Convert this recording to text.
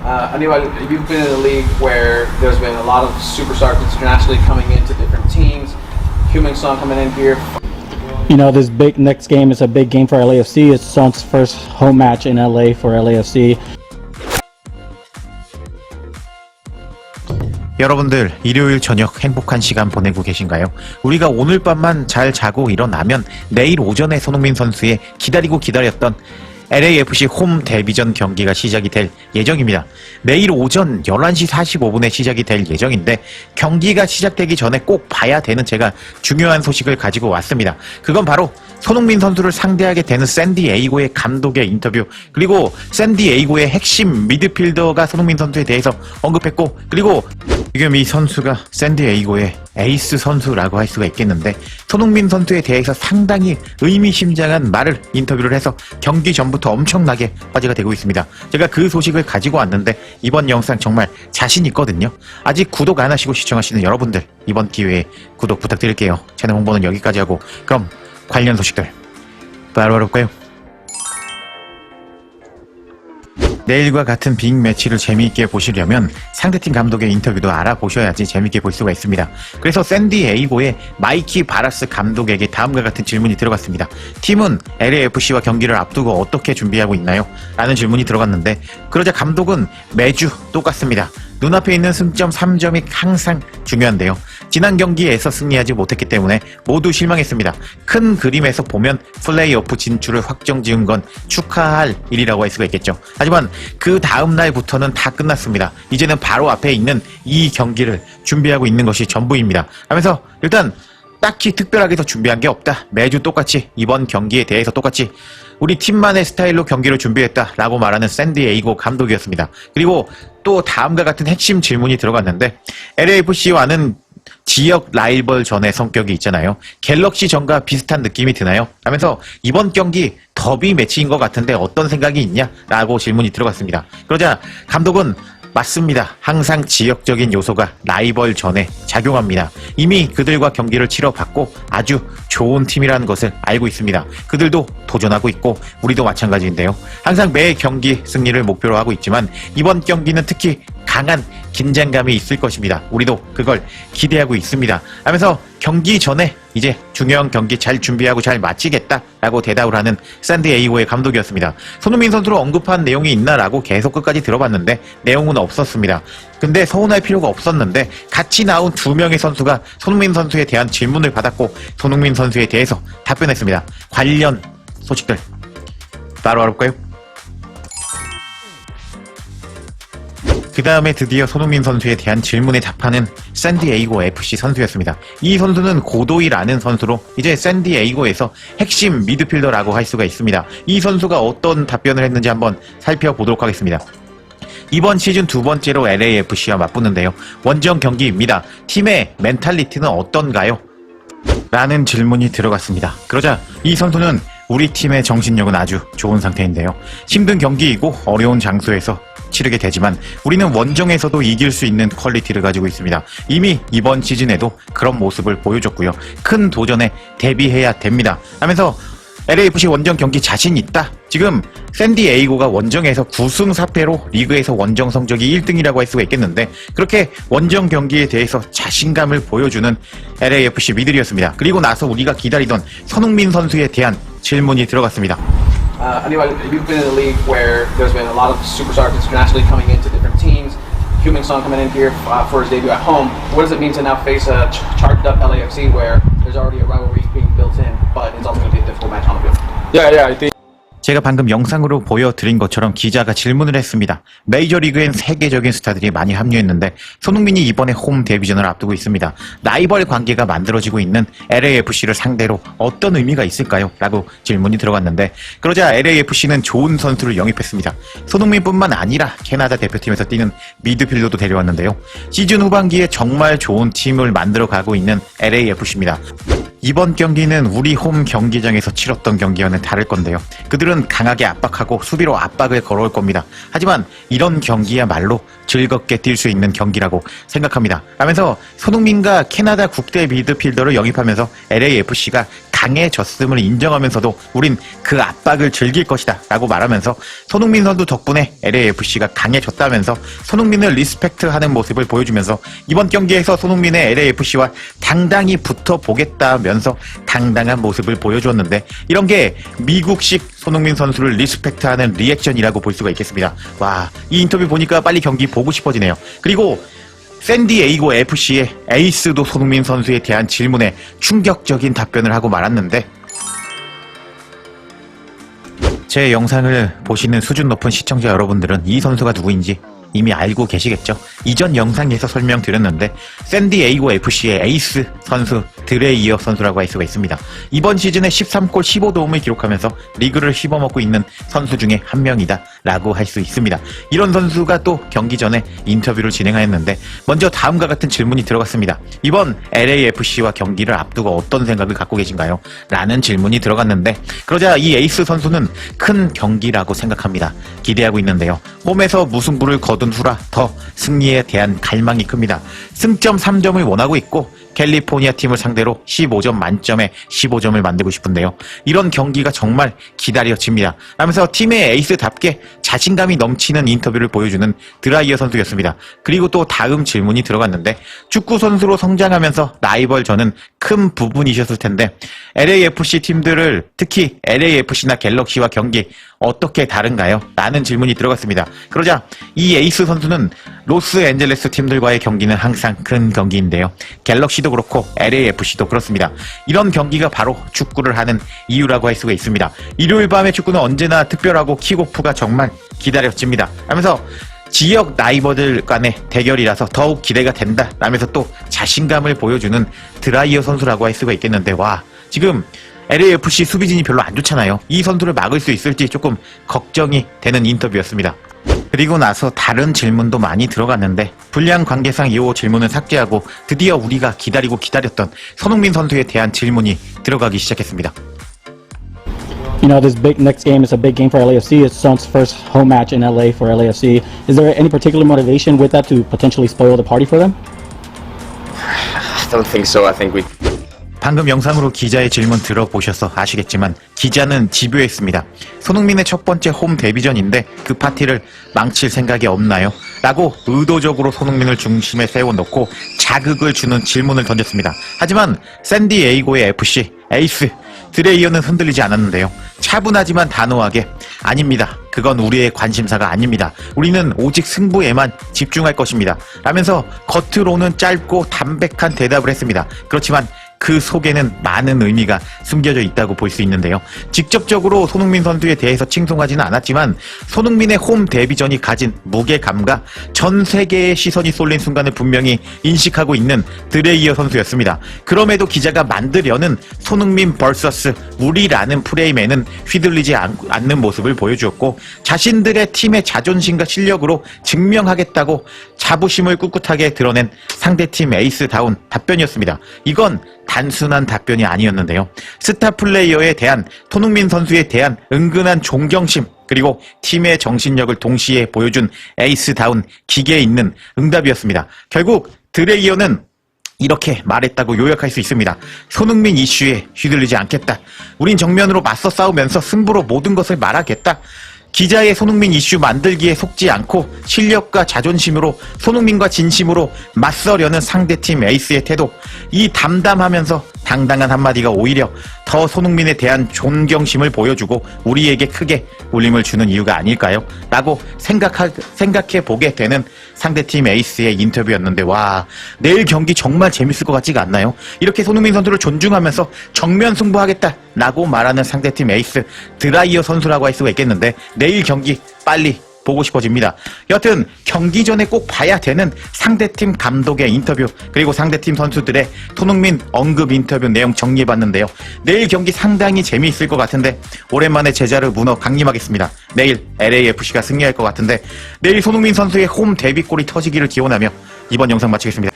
Anyway, you've been in a league where there's been a lot of superstars internationally coming into different teams. Heung-min Son coming in here. You know, this big next game is a big game for LAFC. It's Son's first home match in LA for LAFC. 여러분들 일요일 저녁 행복한 시간 보내고 계신가요? 우리가 오늘 밤만 잘 자고 일어나면 내일 오전에 손흥민 선수의 기다리고 기다렸던 LAFC 홈 데뷔전 경기가 시작이 될 예정입니다. 내일 오전 11시 45분에 시작이 될 예정인데 경기가 시작되기 전에 꼭 봐야 되는 제가 중요한 소식을 가지고 왔습니다. 그건 바로 손흥민 선수를 상대하게 되는 샌디에이고의 감독의 인터뷰, 그리고 샌디에이고의 핵심 미드필더가 손흥민 선수에 대해서 언급했고, 그리고 지금 이 선수가 샌디에이고의 에이스 선수라고 할 수가 있겠는데 손흥민 선수에 대해서 상당히 의미심장한 말을 인터뷰를 해서 경기 전부터 엄청나게 화제가 되고 있습니다. 제가 그 소식을 가지고 왔는데 이번 영상 정말 자신 있거든요. 아직 구독 안 하시고 시청하시는 여러분들, 이번 기회에 구독 부탁드릴게요. 채널 홍보는 여기까지 하고 그럼 관련 소식들 바로 알아볼까요? 내일과 같은 빅매치를 재미있게 보시려면 상대팀 감독의 인터뷰도 알아보셔야지 재미있게 볼 수가 있습니다. 그래서 샌디에이고의 마이키 바라스 감독에게 다음과 같은 질문이 들어갔습니다. 팀은 LAFC와 경기를 앞두고 어떻게 준비하고 있나요? 라는 질문이 들어갔는데 그러자 감독은 매주 똑같습니다. 눈앞에 있는 승점 3점이 항상 중요한데요. 지난 경기에서 승리하지 못했기 때문에 모두 실망했습니다. 큰 그림에서 보면 플레이오프 진출을 확정지은 건 축하할 일이라고 할 수가 있겠죠. 하지만 그 다음 날부터는 다 끝났습니다. 이제는 바로 앞에 있는 이 경기를 준비하고 있는 것이 전부입니다. 하면서 일단 딱히 특별하게 더 준비한 게 없다. 매주 똑같이 이번 경기에 대해서 똑같이 우리 팀만의 스타일로 경기를 준비했다라고 말하는 샌디에이고 감독이었습니다. 그리고 또 다음과 같은 핵심 질문이 들어갔는데 LAFC와는 지역 라이벌전의 성격이 있잖아요. 갤럭시전과 비슷한 느낌이 드나요? 하면서 이번 경기 더비 매치인 것 같은데 어떤 생각이 있냐? 라고 질문이 들어갔습니다. 그러자 감독은 맞습니다. 항상 지역적인 요소가 라이벌전에 작용합니다. 이미 그들과 경기를 치러봤고 아주 좋은 팀이라는 것을 알고 있습니다. 그들도 도전하고 있고 우리도 마찬가지인데요. 항상 매 경기 승리를 목표로 하고 있지만 이번 경기는 특히 강한 긴장감이 있을 것입니다. 우리도 그걸 기대하고 있습니다. 하면서 경기 전에 이제 중요한 경기 잘 준비하고 잘 마치겠다라고 대답을 하는 샌디에이고의 감독이었습니다. 손흥민 선수를 언급한 내용이 있나라고 계속 끝까지 들어봤는데 내용은 없었습니다. 근데 서운할 필요가 없었는데 같이 나온 두 명의 선수가 손흥민 선수에 대한 질문을 받았고 손흥민 선수에 대해서 답변했습니다. 관련 소식들 바로 알아볼까요? 그 다음에 드디어 손흥민 선수에 대한 질문에 답하는 샌디에이고 FC 선수였습니다. 이 선수는 고도이라는 선수로 이제 샌디에이고에서 핵심 미드필더라고 할 수가 있습니다. 이 선수가 어떤 답변을 했는지 한번 살펴보도록 하겠습니다. 이번 시즌 두 번째로 LAFC와 맞붙는데요. 원정 경기입니다. 팀의 멘탈리티는 어떤가요? 라는 질문이 들어갔습니다. 그러자 이 선수는 우리 팀의 정신력은 아주 좋은 상태인데요. 힘든 경기이고 어려운 장소에서 치르게 되지만 우리는 원정에서도 이길 수 있는 퀄리티를 가지고 있습니다. 이미 이번 시즌에도 그런 모습을 보여줬고요. 큰 도전에 대비해야 됩니다. 하면서 LAFC 원정 경기 자신 있다. 지금 샌디에이고가 원정에서 9승 4패로 리그에서 원정 성적이 1등이라고 할 수가 있겠는데 그렇게 원정 경기에 대해서 자신감을 보여주는 LAFC 미들이었습니다. 그리고 나서 우리가 기다리던 손흥민 선수에 대한 질문이 들어갔습니다. Anyway, you've been in a league where there's been a lot of superstars internationally coming into different teams. Heung-min Son coming in here for his debut at home. What does it mean to now face a charged up LAFC where there's already a rivalry being built in, but it's also going to be a difficult match on the field? Yeah, I think. 제가 방금 영상으로 보여드린 것처럼 기자가 질문을 했습니다. 메이저리그엔 세계적인 스타들이 많이 합류했는데 손흥민이 이번에 홈 데뷔전을 앞두고 있습니다. 라이벌 관계가 만들어지고 있는 LAFC를 상대로 어떤 의미가 있을까요? 라고 질문이 들어갔는데 그러자 LAFC는 좋은 선수를 영입했습니다. 손흥민뿐만 아니라 캐나다 대표팀에서 뛰는 미드필더도 데려왔는데요. 시즌 후반기에 정말 좋은 팀을 만들어가고 있는 LAFC입니다. 이번 경기는 우리 홈 경기장에서 치렀던 경기와는 다를 건데요. 그들은 강하게 압박하고 수비로 압박을 걸어올 겁니다. 하지만 이런 경기야말로 즐겁게 뛸 수 있는 경기라고 생각합니다. 하면서 손흥민과 캐나다 국대 미드필더를 영입하면서 LAFC가 강해졌음을 인정하면서도 우린 그 압박을 즐길 것이다 라고 말하면서 손흥민 선수 덕분에 LAFC가 강해졌다면서 손흥민을 리스펙트하는 모습을 보여주면서 이번 경기에서 손흥민의 LAFC와 당당히 붙어보겠다면서 당당한 모습을 보여주었는데 이런 게 미국식 손흥민 선수를 리스펙트하는 리액션이라고 볼 수가 있겠습니다. 와, 이 인터뷰 보니까 빨리 경기 보고 싶어지네요. 그리고 샌디에이고 FC의 에이스도 손흥민 선수에 대한 질문에 충격적인 답변을 하고 말았는데 제 영상을 보시는 수준 높은 시청자 여러분들은 이 선수가 누구인지 이미 알고 계시겠죠? 이전 영상에서 설명드렸는데 샌디에이고 FC의 에이스 선수 드레이어 선수라고 할 수가 있습니다. 이번 시즌에 13골 15도움을 기록하면서 리그를 씹어먹고 있는 선수 중에 한 명이다 라고 할 수 있습니다. 이런 선수가 또 경기 전에 인터뷰를 진행하였는데 먼저 다음과 같은 질문이 들어갔습니다. 이번 LAFC와 경기를 앞두고 어떤 생각을 갖고 계신가요? 라는 질문이 들어갔는데 그러자 이 에이스 선수는 큰 경기라고 생각합니다. 기대하고 있는데요. 홈에서 무승부를 거둔 후라 더 승리에 대한 갈망이 큽니다. 승점 3점을 원하고 있고 캘리포니아 팀을 상대로 15점 만점에 15점을 만들고 싶은데요. 이런 경기가 정말 기다려집니다. 라면서 팀의 에이스답게 자신감이 넘치는 인터뷰를 보여주는 드라이어 선수였습니다. 그리고 또 다음 질문이 들어갔는데 축구 선수로 성장하면서 라이벌전은 큰 부분이셨을 텐데 LAFC 팀들을 특히 LAFC나 갤럭시와 경기 어떻게 다른가요? 라는 질문이 들어갔습니다. 그러자 이 에이스 선수는 로스앤젤레스 팀들과의 경기는 항상 큰 경기인데요. 갤럭시도 그렇고 LAFC도 그렇습니다. 이런 경기가 바로 축구를 하는 이유라고 할 수가 있습니다. 일요일 밤의 축구는 언제나 특별하고 킥오프가 정말 기다려집니다. 하면서 지역 라이벌들 간의 대결이라서 더욱 기대가 된다 라면서 또 자신감을 보여주는 드라이어 선수라고 할 수가 있겠는데 와, 지금 LAFC 수비진이 별로 안 좋잖아요. 이 선수를 막을 수 있을지 조금 걱정이 되는 인터뷰였습니다. 그리고 나서 다른 질문도 많이 들어갔는데 불량 관계상 이 질문을 삭제하고 드디어 우리가 기다렸던 손흥민 선수에 대한 질문이 들어가기 시작했습니다. You know, this big next game is a big game for LAFC. It's Son's first home match in LA for LAFC. Is there any particular motivation with that to potentially spoil the party for them? I don't think so. I think we 방금 영상으로 기자의 질문 들어보셔서 아시겠지만 기자는 집요했습니다. 손흥민의 첫 번째 홈 데뷔전인데 그 파티를 망칠 생각이 없나요? 라고 의도적으로 손흥민을 중심에 세워놓고 자극을 주는 질문을 던졌습니다. 하지만 샌디에이고의 FC 에이스 드레이어는 흔들리지 않았는데요. 차분하지만 단호하게 아닙니다. 그건 우리의 관심사가 아닙니다. 우리는 오직 승부에만 집중할 것입니다. 라면서 겉으로는 짧고 담백한 대답을 했습니다. 그렇지만 그 속에는 많은 의미가 숨겨져 있다고 볼 수 있는데요. 직접적으로 손흥민 선수에 대해서 칭송하지는 않았지만 손흥민의 홈 데뷔전이 가진 무게감과 전 세계의 시선이 쏠린 순간을 분명히 인식하고 있는 드레이어 선수였습니다. 그럼에도 기자가 만들려는 손흥민 vs 우리라는 프레임에는 휘둘리지 않는 모습을 보여주었고 자신들의 팀의 자존심과 실력으로 증명하겠다고 자부심을 꿋꿋하게 드러낸 상대팀 에이스다운 답변이었습니다. 이건 단순한 답변이 아니었는데요. 스타 플레이어에 대한 손흥민 선수에 대한 은근한 존경심 그리고 팀의 정신력을 동시에 보여준 에이스다운 기계에 있는 응답이었습니다. 결국 드레이어는 이렇게 말했다고 요약할 수 있습니다. 손흥민 이슈에 휘둘리지 않겠다. 우린 정면으로 맞서 싸우면서 승부로 모든 것을 말하겠다. 기자의 손흥민 이슈 만들기에 속지 않고 실력과 자존심으로 손흥민과 진심으로 맞서려는 상대팀 에이스의 태도, 이 담담하면서 당당한 한마디가 오히려 더 손흥민에 대한 존경심을 보여주고 우리에게 크게 울림을 주는 이유가 아닐까요? 라고 생각해 보게 되는 상대팀 에이스의 인터뷰였는데 와, 내일 경기 정말 재밌을 것 같지가 않나요? 이렇게 손흥민 선수를 존중하면서 정면 승부하겠다 라고 말하는 상대팀 에이스 드라이어 선수라고 할 수가 있겠는데 내일 경기 빨리 보고 싶어집니다. 여튼 경기 전에 꼭 봐야 되는 상대팀 감독의 인터뷰 그리고 상대팀 선수들의 손흥민 언급 인터뷰 내용 정리해봤는데요. 내일 경기 상당히 재미있을 것 같은데 오랜만에 제자를 문어 강림하겠습니다. 내일 LAFC가 승리할 것 같은데 내일 손흥민 선수의 홈 데뷔골이 터지기를 기원하며 이번 영상 마치겠습니다.